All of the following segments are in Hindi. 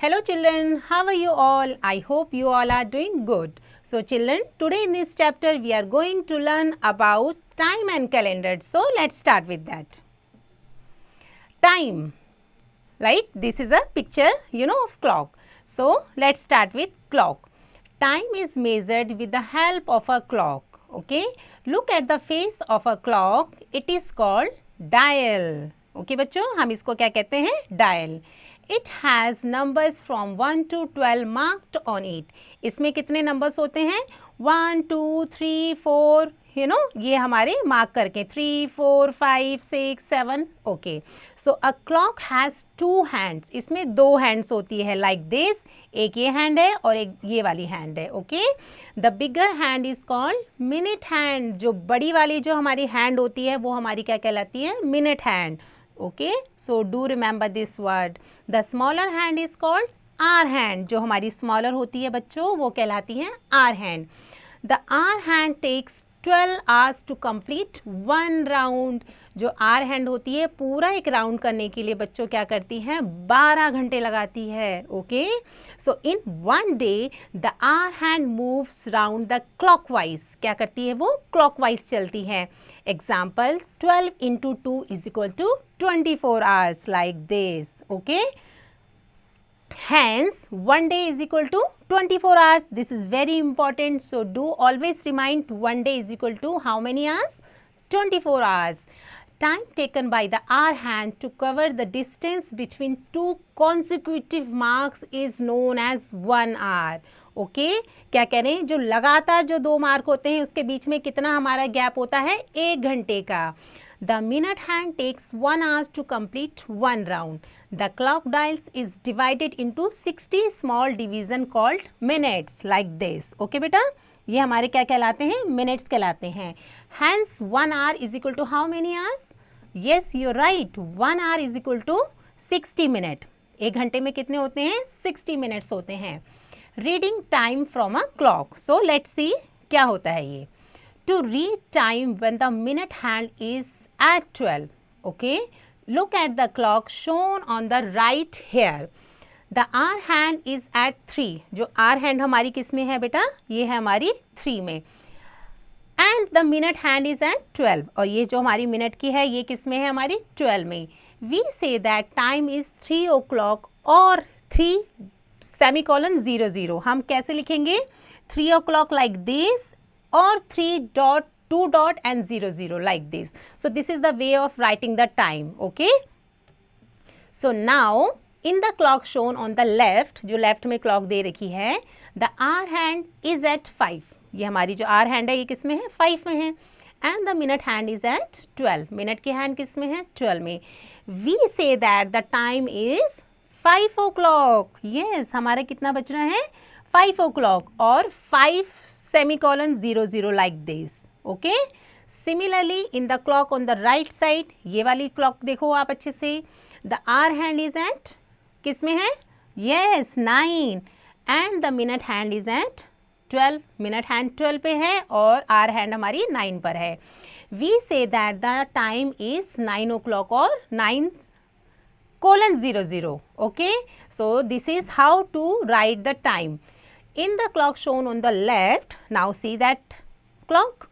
Hello children, how are you all? I hope you all are doing good. So children, today in this chapter we are going to learn about time and calendar. So let's start with that. Time, like this is a picture of clock. So let's start with clock. Time is measured with the help of a clock. Okay, look at the face of a clock. It is called dial. Okay बच्चों, हम इसको क्या कहते हैं? Dial. It has numbers from 1 to 12 marked on it. इसमें कितने नंबर्स होते हैं? 1, 2, 3, 4 ये हमारे मार्क करके 3, 4, 5, 6, 7. Okay, so a clock has 2 hands. इसमें 2 हैंड्स होती है लाइक दिस. एक ये हैंड है और एक ये वाली हैंड है. Okay, the bigger hand is called minute hand. जो बड़ी वाली जो हमारी हैंड होती है वो हमारी क्या कहलाती है? Minute hand. Okay, so do remember this word. The smaller hand is called hour hand. जो हमारी स्मॉलर होती है बच्चों वो कहलाती है hour hand. The hour hand takes 12 hours to complete 1 round. जो आर हैंड होती है पूरा एक राउंड करने के लिए बच्चों क्या करती हैं? 12 घंटे लगाती है. Okay, so in 1 day the hour hand moves round the clockwise. क्या करती है वो? क्लॉकवाइज चलती है. Example 12 into 2 is equal to 24 hours like this. Okay, hence 1 day is equal to 24 hours. This is very important, so do always remind 1 day is equal to how many hours? 24 hours. Time taken by the hour hand to cover the distance between 2 consecutive marks is known as 1 hour. Okay, क्या कह रहे हैं? जो लगातार जो 2 मार्क होते हैं उसके बीच में कितना हमारा गैप होता है? 1 घंटे का. The minute hand takes 1 hour to complete 1 round. The clock dials is divided into 60 small division called minutes like this. Okay बेटा, ये हमारे क्या कहलाते हैं? मिनट्स कहलाते हैं. Hence 1 hour is equal to how many hours? Yes, you're right. 1 hour is equal to 60 minute. 1 घंटे में कितने होते हैं? 60 मिनट्स होते हैं. Reading time from a clock. So let's see क्या होता है ये. To read time when the minute hand is at 12. Okay, look at the clock shown on the right here. The hour hand is at 3. जो आर हैंड हमारी किस में है बेटा? ये है हमारी 3 में. And the minute hand is at 12. और ये जो हमारी मिनट की है ये किस में है? हमारी 12 में. We say that time is 3 o'clock और 3 सेमीकोलन 00. हम कैसे लिखेंगे? 3 o'clock लाइक दिस और 3 dot 2 dot and 00 like this. So this is the way of writing the time. Okay, so now in the clock shown on the left, जो लेफ्ट में क्लॉक दे रखी है, the hour hand is at 5. ये हमारी जो आर हैंड है ये किस में है? 5 में है. And the minute hand is at 12. Minute की हैंड किस में है? 12 में. We say that the time is 5 o'clock. Yes, हमारा कितना बज रहा है? 5 o'clock और 5 semicolon 00 like this. Okay, similarly in the clock on the right side, ये वाली क्लॉक देखो आप अच्छे से. The hour hand is at किस में है? Yes, 9. And the minute hand is at 12. Minute hand 12 पे है और आर हैंड हमारी 9 पर है. We say that the time is 9 o'clock और 9 colon 00. Okay, so this is how to write the time. In the clock shown on the left, now see that clock.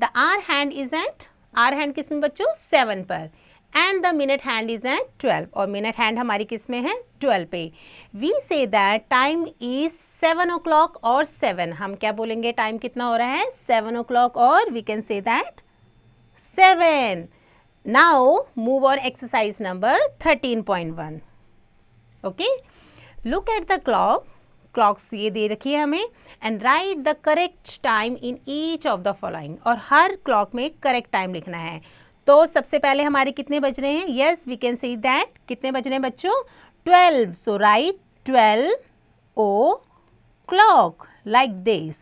The hour hand is at, hour hand किस में बच्चों? 7 पर. And the minute hand is at 12. और minute hand हमारी किस में है? 12 पे. We say that time is 7 o'clock और 7. हम क्या बोलेंगे? टाइम कितना हो रहा है? 7 o'clock और we can say that 7. Now move on exercise number 13.1. Okay, look at the clock. Clocks ये दे रखी है हमें. And write the correct time in each of the following. और हर क्लॉक में करेक्ट टाइम लिखना है. तो सबसे पहले हमारे कितने बज रहे हैं? Yes, we can see that. कितने बज रहे हैं बच्चों? 12. So write 12 o'clock like this.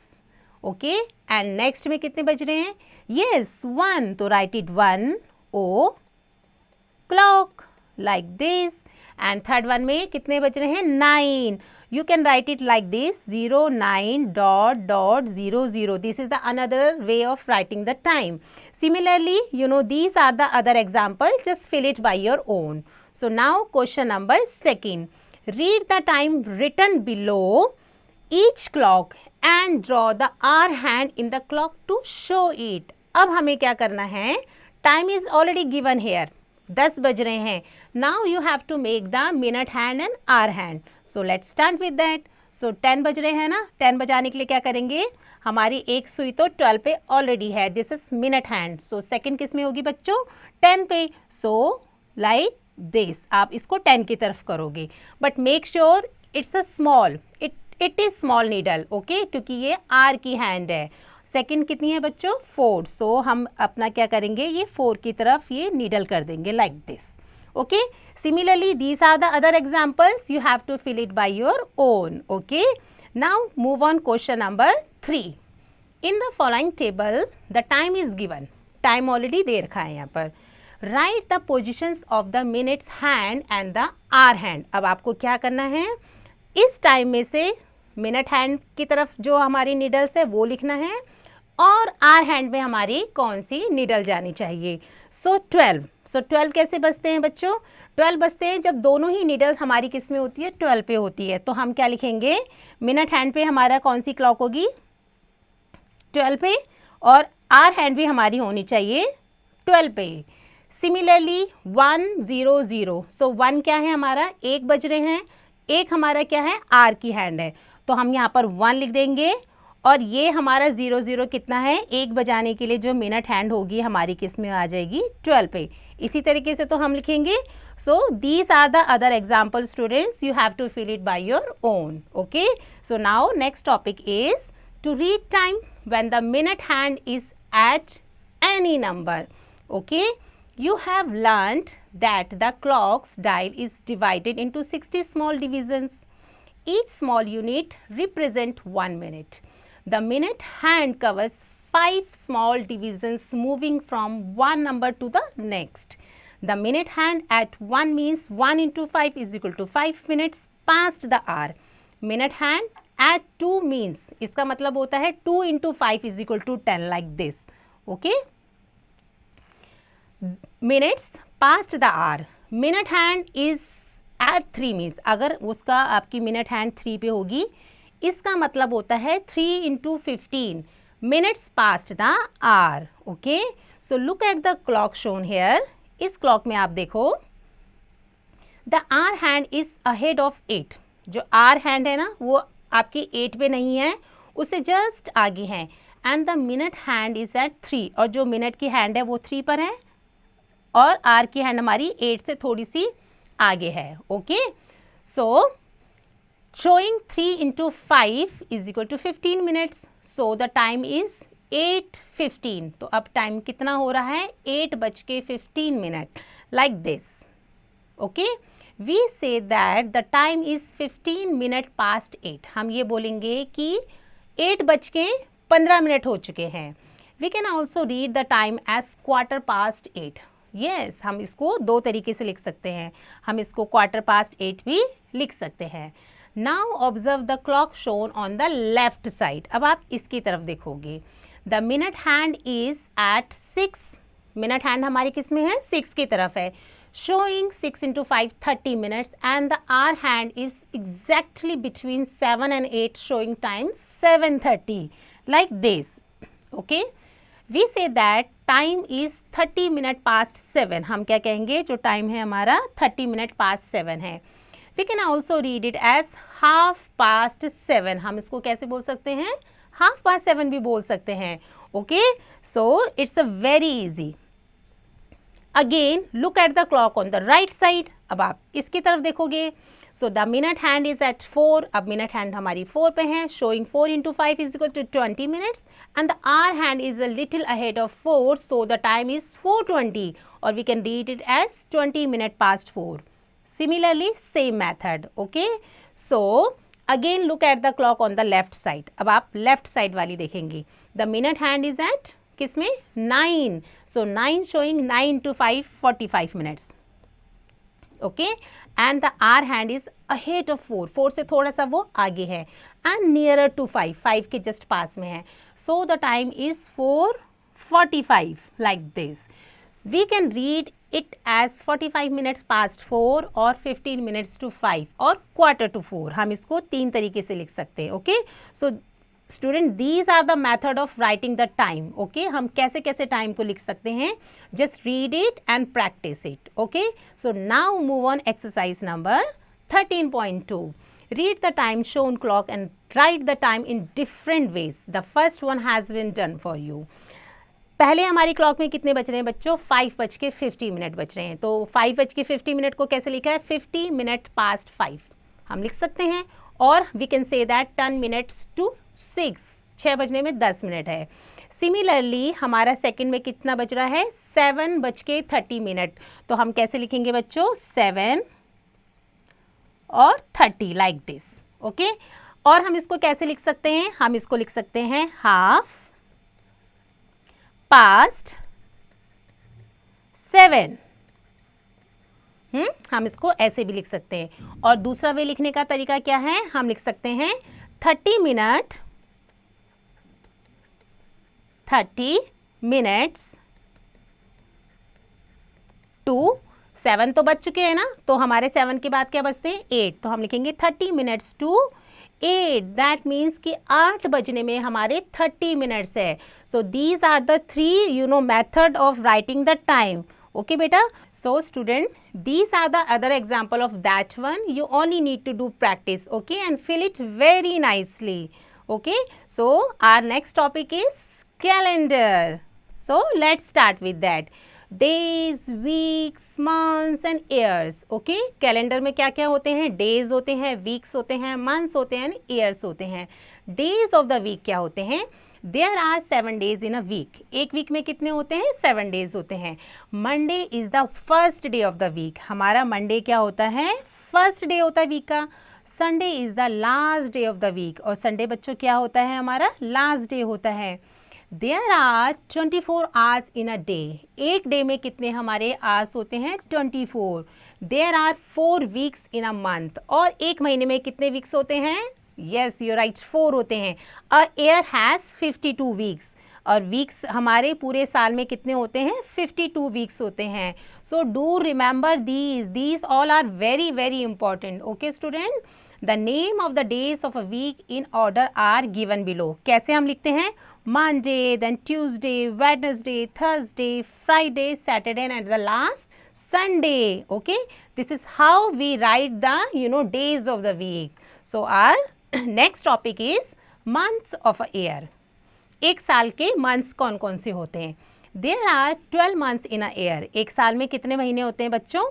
Okay, and next में कितने बज रहे हैं? Yes, 1. तो write it 1 o'clock like this. And third one में कितने बज रहे हैं? 9. You can write it like this, 09 dot dot 00. This is the another way of writing the time. Similarly, these are the other examples. Just fill it by your own. So now question number 2. Read the time written below each clock and draw the hour hand in the clock to show it. अब हमें क्या करना है, time is already given here, 10 बज रहे हैं। Now you have to make the minute hand and hour hand. So let's start with that. So 10 बज रहे हैं ना, 10 बजाने के लिए क्या करेंगे, हमारी एक सुई तो 12 पे ऑलरेडी है, this is minute hand. So second किस में होगी बच्चों, 10 पे। सो लाइक दिस, आप इसको 10 की तरफ करोगे, but make sure it's a small, it is small needle, okay, क्योंकि ये आर की हैंड है। सेकंड कितनी है बच्चों, 4। सो हम अपना क्या करेंगे, ये 4 की तरफ ये नीडल कर देंगे like this, okay. Similarly, these are the other examples, you have to fill it by your own, okay. Now move on, question number 3. In the following table the time is given, time already दे रखा है यहाँ पर। Write the positions of the minutes hand and the hour hand। अब आपको क्या करना है, इस टाइम में से मिनट हैंड की तरफ जो हमारी नीडल्स है वो लिखना है, और आर हैंड में हमारी कौन सी नीडल जानी चाहिए। सो 12 कैसे बजते हैं बच्चों, 12 बजते हैं जब दोनों ही नीडल्स हमारी किस में होती है, 12 पे होती है। तो हम क्या लिखेंगे, मिनट हैंड पे हमारा कौन सी क्लॉक होगी, 12 पे, और आर हैंड भी हमारी होनी चाहिए 12 पे। सिमिलरली 1 0 0, सो 1 क्या है हमारा, 1 बज रहे हैं, 1 हमारा क्या है, आर की हैंड है, तो हम यहाँ पर 1 लिख देंगे, और ये हमारा 0 0 कितना है, 1 बजाने के लिए जो मिनट हैंड होगी हमारी किस में आ जाएगी, 12 पे। इसी तरीके से तो हम लिखेंगे। So these are the other example students, you have to fill it by your own, okay. So now next topic is to read time when the minute hand is at any number, okay. You have learnt that the clock's dial is divided into 60 small divisions. Each small unit represents 1 minute. The minute hand covers 5 small divisions moving from one number to the next. The minute hand at 1 means 1 into 5 is equal to 5 minutes past the hour. Minute hand at 2 means, इसका मतलब होता है 2 into 5 is equal to 10 like this. Okay? Minutes past the hour. Minute hand is at 3 means, अगर उसका आपकी मिनट हैंड 3 पे होगी, इसका मतलब होता है 3 into 15 minutes past the hour. Okay, so look at the clock shown here. इस क्लॉक में आप देखो, the hour hand is ahead of 8. जो hour hand है ना, वो आपकी 8 पे नहीं है, उससे जस्ट आगे है, and the minute hand is at 3. और जो मिनट की हैंड है वो 3 पर है, और आर की हैंड हमारी 8 से थोड़ी सी आगे है, okay. So showing 3 into 5 is equal to 15 minutes, so the time is 8:15। तो अब टाइम कितना हो रहा है, 8:15 like this, okay. We say that the time is 15 minute past 8। हम ये बोलेंगे कि 8:15 हो चुके हैं। We can also read the time as 8:15। Yes, हम इसको दो तरीके से लिख सकते हैं, हम इसको 8:15 भी लिख सकते हैं। Now observe the clock shown on the left side. अब आप इसकी तरफ देखोगे, the minute hand is at 6। Minute hand हमारी किस में है, 6 की तरफ है, showing 6 into 5 30 minutes, and the hour hand is exactly between 7 and 8 showing time 7:30 like this, okay. We say that time is 30 minute past 7. हम क्या कहेंगे, जो टाइम है हमारा 30 minute past 7 है। We can also read it as 7:30. हम इसको कैसे बोल सकते हैं, 7:30 भी बोल सकते हैं, okay. So it's a very easy. Again look at the clock on the right side. अब आप इसकी तरफ देखोगे, so the minute hand is at 4। अब मिनट हैंड हमारी 4 पे है, showing 4 into 5 is equal to 20 minutes, and the hour hand is a little ahead of 4, so the time is 4:20, or we can read it as 20 minutes past 4. Similarly, same method, okay. So again look at the clock on the left side. अब आप लेफ्ट साइड वाली देखेंगे, the minute hand is at किसमें, 9, so 9 showing 9 to 5 45 minutes, okay, and the hour hand is ahead of 4, 4 से थोड़ा सा वो आगे है, and nearer to 5, 5 के just पास में है, so the time is 4:45 like this. We can read it as 45 minutes past 4 और 15 minutes to 5 और quarter to 4. हम इसको 3 तरीके से लिख सकते हैं. Okay, so student these are the method of writing the time. Okay, हम कैसे कैसे टाइम को लिख सकते हैं. Just read it and practice it. Okay, so now move on exercise number 13.2. Read the time shown clock and write the time in different ways. The first one has been done for you. पहले हमारी क्लॉक में कितने बज रहे हैं बच्चों? 5:50 बज रहे हैं. तो 5:50 को कैसे लिखा है? 50 minutes past 5 हम लिख सकते हैं. और we can say that 10 minutes to 6, 6 बजने में 10 मिनट है. सिमिलरली हमारा सेकंड में कितना बज रहा है? 7:30. तो हम कैसे लिखेंगे बच्चों? 7 और 30 लाइक दिस. ओके, और हम इसको कैसे लिख सकते हैं? हम इसको लिख सकते हैं हाफ पास्ट 7. हम इसको ऐसे भी लिख सकते हैं. और दूसरा वे लिखने का तरीका क्या है? हम लिख सकते हैं 30 minutes टू 7 तो बज चुके हैं ना, तो हमारे 7 के बाद क्या बजते हैं? 8. तो हम लिखेंगे 30 minutes to 8. दैट मीन्स कि 8 बजने में हमारे 30 मिनट्स है. So these are the 3 method of writing the time. Okay beta, so student, these are the other example of that one. You only need to do practice, okay, and fill it very nicely. Okay, so our next topic is calendar. So let's start with that. Days, weeks, months and years. Okay, calendar में क्या क्या होते हैं? Days होते हैं, weeks होते हैं, months होते हैं, years होते हैं. Days of the week क्या होते हैं? There are 7 days in a week. एक वीक में कितने होते हैं? 7 days होते हैं. Monday is the first day of the week. हमारा Monday क्या होता है? फर्स्ट डे होता है वीक का. Sunday is the last day of the week. और Sunday बच्चों क्या होता है? हमारा लास्ट डे होता है. There are 24 hours in a day. एक डे में कितने हमारे आवर्स होते हैं? 24. There are 4 weeks in a month. और एक महीने में कितने वीक्स होते हैं? Yes, you're right, 4 होते हैं. A year has 52 weeks. और वीक्स हमारे पूरे साल में कितने होते हैं? 52 वीक्स होते हैं. सो do remember these all are very very important. Okay student, the name of the days of a week in order are given below. कैसे हम लिखते हैं? Monday, then Tuesday, Wednesday, Thursday, Friday, Saturday and the last Sunday. Okay, this is how we write the days of the week. So our next topic is months of a year. एक साल के मंथ्स कौन कौन से होते हैं? There are 12 months in a year. एक साल में कितने महीने होते हैं बच्चों?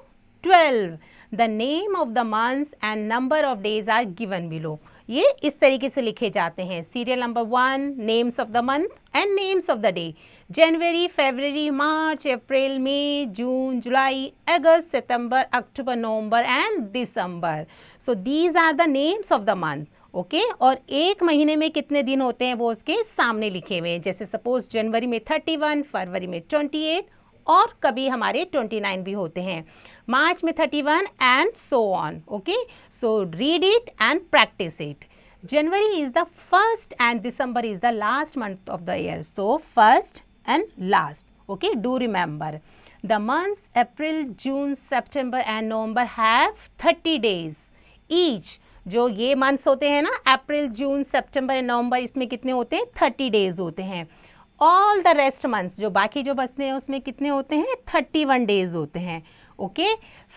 12. The name of the months and number of days are given below. ये इस तरीके से लिखे जाते हैं. Serial number 1, names of the month and names of the day. January, February, March, April, May, June, July, August, September, October, November and December. So these are the names of the month. Okay और एक महीने में कितने दिन होते हैं वो उसके सामने लिखे हुए हैं. जैसे सपोज जनवरी में 31, फरवरी में 28 और कभी हमारे 29 भी होते हैं. मार्च में 31 and so on. Okay, so read it and practice it. January is the first and December is the last month of the year. So first and last. Okay, do remember the months April, June, September and November have 30 days each. जो ये मंथ्स होते हैं ना, अप्रैल, जून, सितंबर एंड नवंबर, इसमें कितने होते हैं? 30 days होते हैं. ऑल द रेस्ट मंथ्स जो बाकी जो बचते हैं उसमें कितने होते हैं? 31 days होते हैं. Okay,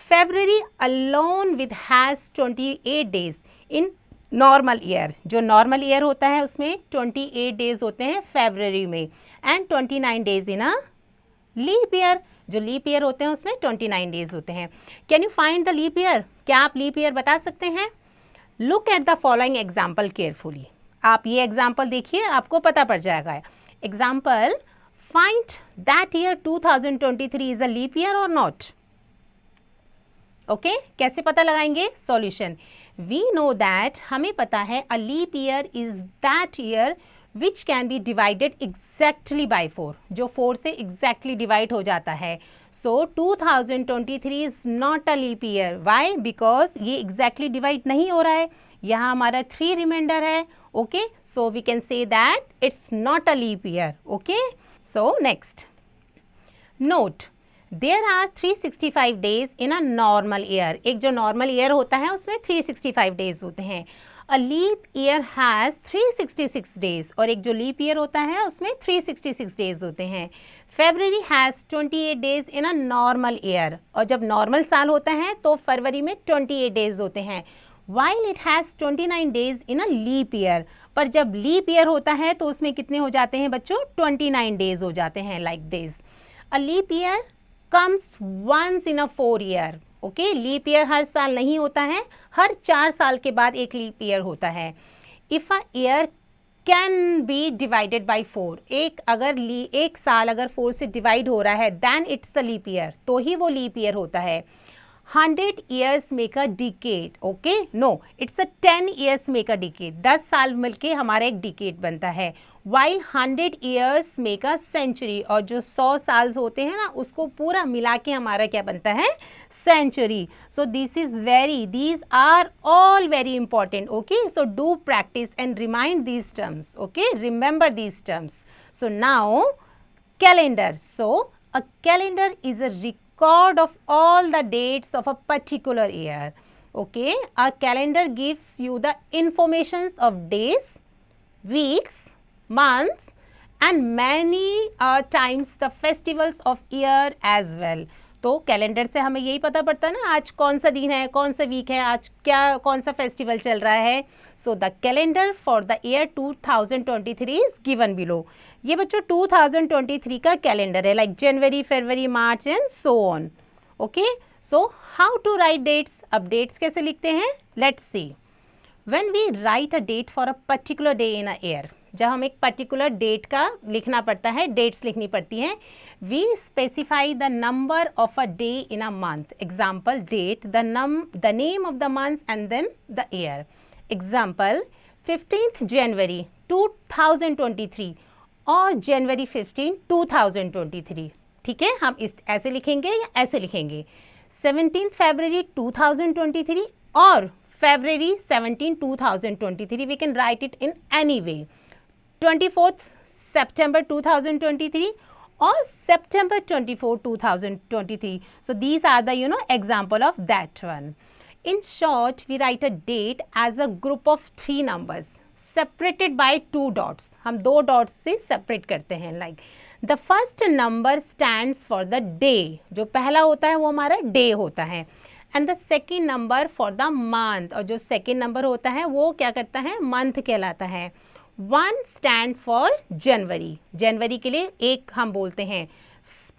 February alone with has 28 days in normal year. जो नॉर्मल ईयर होता है उसमें 28 days होते हैं फेब्रुवरी में and 29 days in a leap year. जो लीप ईयर होते हैं उसमें 29 days होते हैं. Can you find the leap year? क्या आप लीप ईयर बता सकते हैं? Look at the following example carefully. आप ये एग्जाम्पल देखिए, आपको पता पड़ जाएगा. Example, find that year 2023 is a leap year और नॉट. ओके, कैसे पता लगाएंगे? सॉल्यूशन. वी नो दैट, हमें पता है a leap year is that year which can be divided exactly by 4. जो 4 से एग्जैक्टली डिवाइड हो जाता है. So 2023 is not a leap year. Why? Because ये एग्जैक्टली डिवाइड नहीं हो रहा है. यहाँ हमारा 3 रिमाइंडर है. Okay, so we can say that it's not a leap year. Okay, so next note, there are 365 days in a normal year. एक जो नॉर्मल ईयर होता है उसमें 365 डेज होते हैं. A leap year has 366 days. और एक जो लीप ईयर होता है उसमें 366 डेज होते हैं. February has 28 days in a normal year. और जब नॉर्मल साल होता है तो फरवरी में 28 डेज होते हैं. While it has 29 days in a leap year. पर जब लीप ईयर होता है तो उसमें कितने हो जाते हैं बच्चों? 29 डेज हो जाते हैं, like this. A leap year comes once in a 4 year. Okay, leap year हर साल नहीं होता है, हर 4 साल के बाद एक लीप ईयर होता है. If a year can be divided by 4. एक साल अगर 4 से डिवाइड हो रहा है then it's a leap year, तो ही वो लीप ईयर होता है. 100 years make a decade. Okay, no, it's a 10 years make a decade. 10 साल मिलके हमारा एक डिकेड बनता है. While 100 years make a century. और जो 100 साल होते हैं ना उसको पूरा मिला के हमारा क्या बनता है? Century. So these are all very important. Okay, so do practice and remind these terms. Okay, remember these terms. So now calendar. So a calendar is a record of all the dates of a particular year. Okay, a calendar gives you the informations of days, weeks, months and many times the festivals of year as well. तो कैलेंडर से हमें यही पता पड़ता है ना आज कौन सा दिन है, कौन सा वीक है, आज क्या कौन सा फेस्टिवल चल रहा है. So the calendar for the year 2023 is given below. ये बच्चों 2023 का कैलेंडर है, like January, February, March and so on. Okay, so how to write dates. अब डेट्स कैसे लिखते हैं, let's see. When we write a date for a particular day in a year, जब हम एक पर्टिकुलर डेट का लिखना पड़ता है, डेट्स लिखनी पड़ती हैं, we specify the number of a day in a month. Example date, the name of the month and then the year. Example 15th January 2023 और जनवरी 15 2023. ठीक है, हम इस ऐसे लिखेंगे या ऐसे लिखेंगे. 17th फरवरी 2023 और February 17, 2023. We can write it in any way. 24th September 2023 or September 24, 2023. So these are the example of that one. In short, we write a date as a group of 3 numbers separated by 2 dots. हम 2 dots से separate करते हैं. Like the first number stands for the day. जो पहला होता है वो हमारा day होता है. And the second number for the month. और जो second number होता है वो क्या करता है, month कहलाता है. 1 stand for जनवरी. जनवरी के लिए 1 हम बोलते हैं.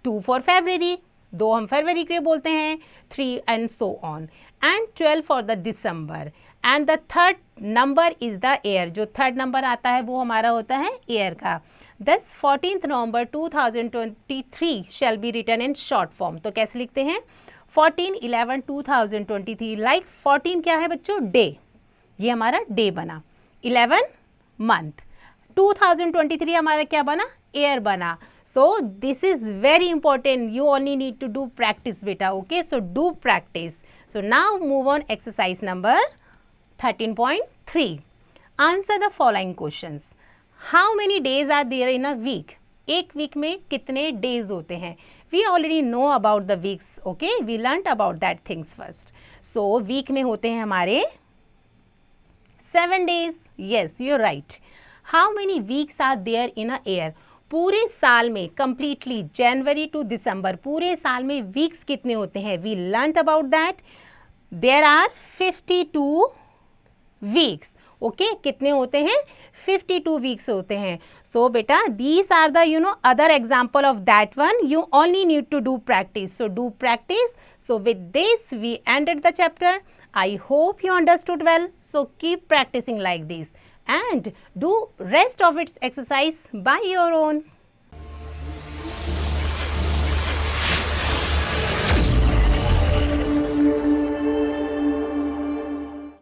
2 for फरवरी, 2 हम फरवरी के लिए बोलते हैं. 3 and so on. And 12 for the December. And the third number is the year. जो थर्ड नंबर आता है वो हमारा होता है ईयर का. Thus 14th November 2023 shall be written in short form. तो कैसे लिखते हैं, 14/11/2023. लाइक 14 क्या है बच्चों, डे, ये हमारा डे बना. 11 मंथ. 2023 हमारा क्या बना, ईयर बना. So this is very important. You only need to do practice बेटा. Okay, so do practice. So now move on exercise number 13.3. Answer the following questions. How many days are there in a week. एक वीक में कितने डेज होते हैं. We already know about the weeks. Okay, we learnt about that things first. So week में होते हैं हमारे 7 days. Yes, you're right. How many weeks are there in a year? पूरे साल में completely January to December पूरे साल में weeks कितने होते हैं. We learnt about that. There are 52 weeks. Okay, कितने होते हैं, 52 वीक्स होते हैं. सो बेटा these are the other example of that one. You only need to do practice. So do practice. So with this we ended the chapter. I hope you understood well. So keep practicing like this and do rest of its exercise by your own.